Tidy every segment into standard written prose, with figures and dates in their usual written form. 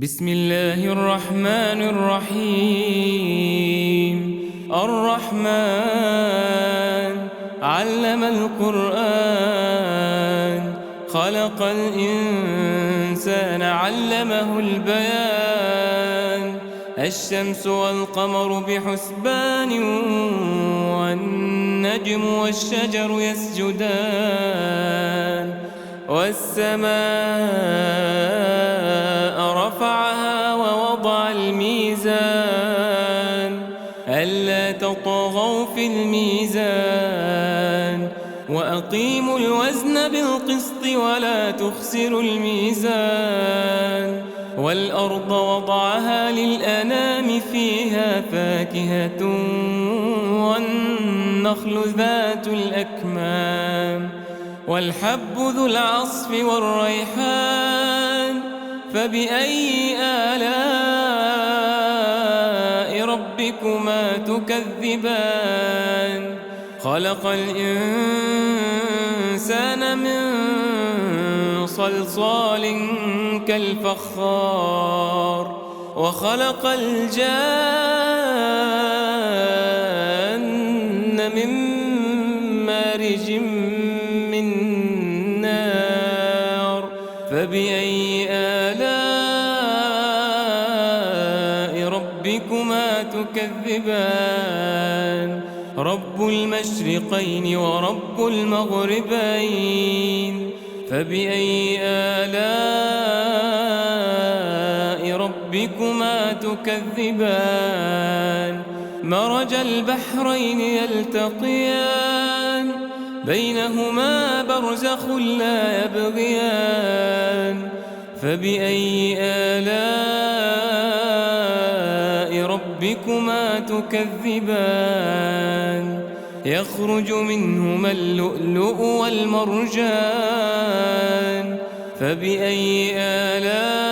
بسم الله الرحمن الرحيم. الرحمن علم القرآن، خلق الإنسان علمه البيان. الشمس والقمر بحسبان، والنجم والشجر يسجدان. والسماء رفعها ووضع الميزان، ألا تطغوا في الميزان، وأقيموا الوزن بالقسط ولا تخسروا الميزان. والأرض وضعها للأنام، فيها فاكهة والنخل ذات الأكمام، والحب ذو العصف والريحان. فبأي آلاء ربكما تكذبان؟ خلق الإنسان من صلصال كالفخار، وخلق الجان من مارج من نار. فبأي آلاء ربكما تكذبان؟ رب المشرقين ورب المغربين. فبأي آلاء ربكما تكذبان؟ مرج البحرين يلتقيان، بينهما برزخ لا يبغيان. فبأي آلاء ربكما تكذبان؟ يخرج منهما اللؤلؤ والمرجان. فبأي آلاء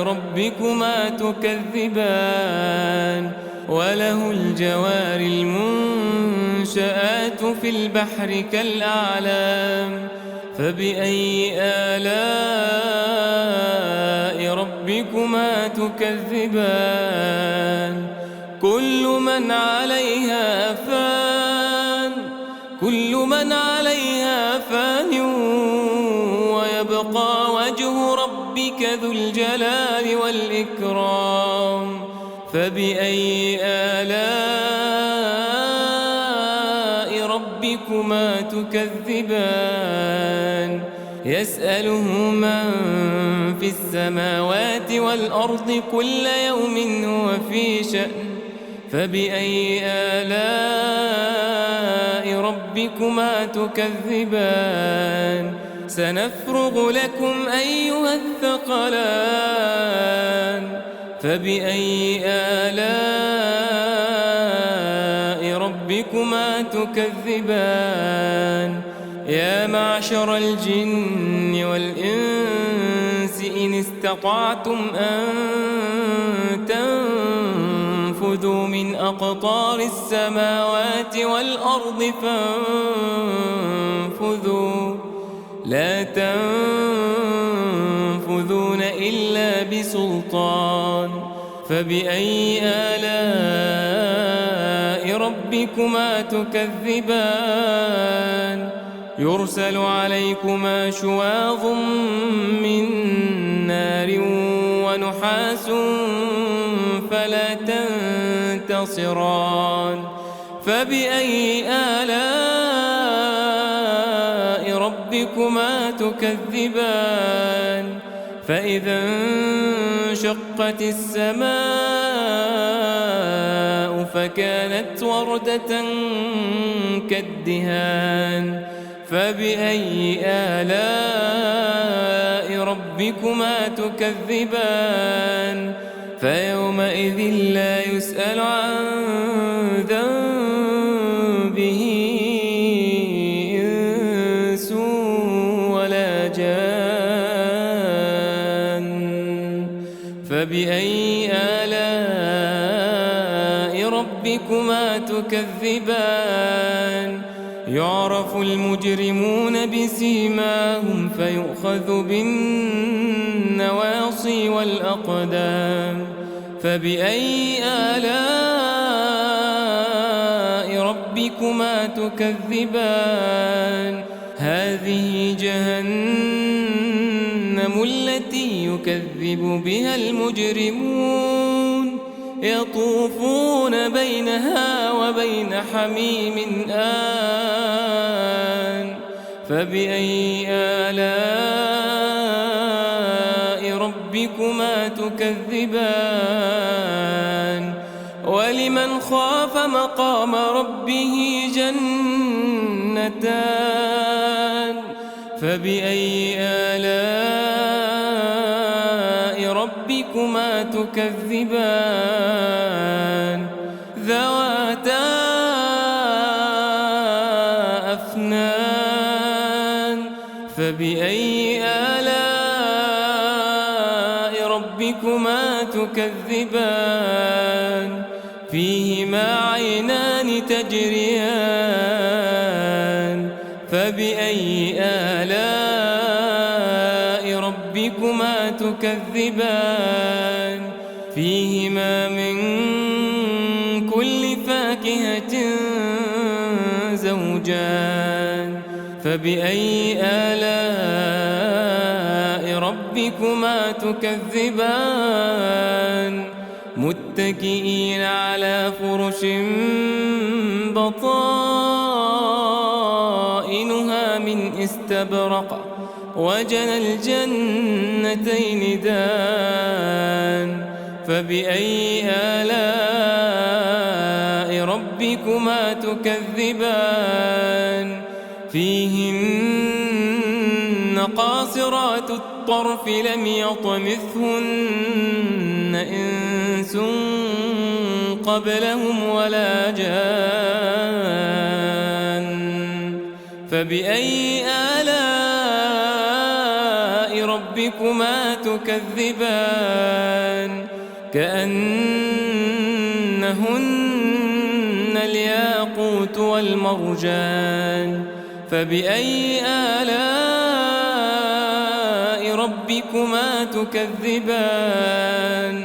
ربكما تكذبان؟ وله الجوار المنشآت في البحر كالأعلام. فبأي آلاء ربكما تكذبان؟ كل من عليها فان، كل من عليها فان، ويبقى وجه ربك ذو الجلال والإكرام. فبأي آلاء ربكما تكذبان؟ يسأله من في السماوات والأرض كل يوم هو في شأن. فبأي آلاء ربكما تكذبان؟ سنفرغ لكم أيها الثقلان. فبأي آلاء ربكما تكذبان؟ يا معشر الجن والإنس إن استطعتم أن تنفذوا من أقطار السماوات والأرض فانفذوا، لا تنفذون إلا بسلطان. فبأي آلاء ربكما تكذبان؟ يرسل عليكما شواظ من نار ونحاس فلا تنتصران. فبأي آلاء ربكما تكذبان؟ فإذا انشقت السماء فكانت وردة كالدهان. فبأي آلاء ربكما تكذبان؟ فيومئذ لا يسأل عن ذنبه إنس ولا جان. فبأي آلاء ربكما تكذبان؟ يعرف المجرمون بسيماهم فيؤخذ بالنسبة النواصي والأقدام. فبأي آلاء ربكما تكذبان؟ هذه جهنم التي يكذب بها المجرمون، يطوفون بينها وبين حميم آن. فبأي آلاء ربكما تكذبان؟ ولمن خاف مقام ربه جنتان. فبأي آلاء ربكما تكذبان؟ ذواتا أفنان. فبأي آلاء ربكما تكذبان؟ فيهما عينان تجريان. فبأي آلاء ربكما تكذبان؟ فيهما من كل فاكهة زوجان. فبأي آلاء ربكما تكذبان؟ متكئين على فرش بطائنها من استبرق، وجنى الجنتين دان. فبأي آلاء ربكما تكذبان؟ فيهن قاصرات الطرف لم يطمثهن إنس قبلهم ولا جان. فبأي آلاء ربكما تكذبان؟ كأنهن الياقوت والمرجان. فبأي آلاء ربكما تكذبان؟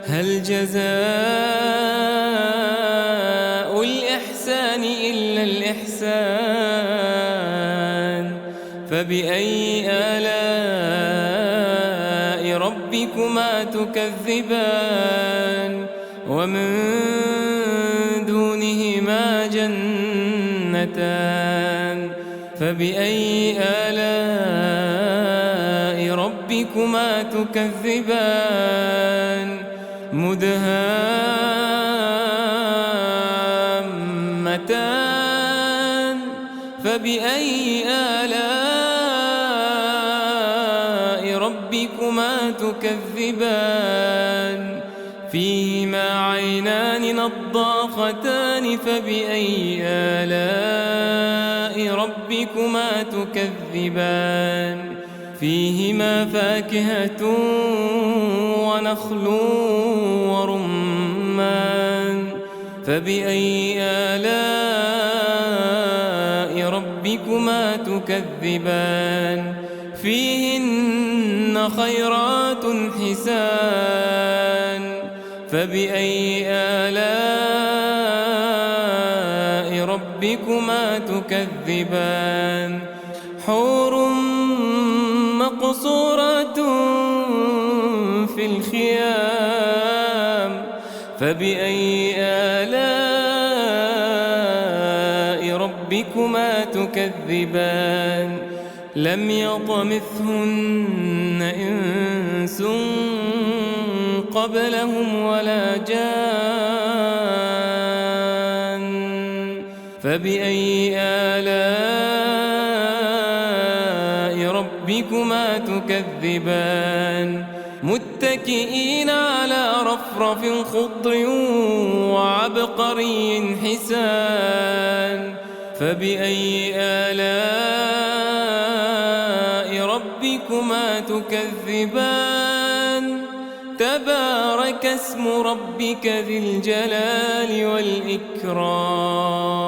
هل جزاء الإحسان إلا الإحسان؟ فبأي آلاء ربكما تكذبان؟ ومن دونهما جنتان. فبأي آلاء ربكما تكذبان؟ مدهامتان. فبأي آلاء ربكما تكذبان؟ فيهما عينان نضاختان. فبأي آلاء ربكما تكذبان؟ فيهما فاكهة ونخل ورمان. فبأي آلاء ربكما تكذبان؟ فيهن خيرات حسان. فبأي آلاء ربكما تكذبان؟ حور مقصورات في الخيام. فبأي آلاء ربكما تكذبان؟ لم يطمثهن إنس قبلهم ولا جان. فبأي آلاء ربكما تكذبان؟ متكئين على رفرف خضر وعبقري حسان. فبأي آلاء ربكما تكذبان؟ تبارك اسم ربك ذي الجلال والإكرام.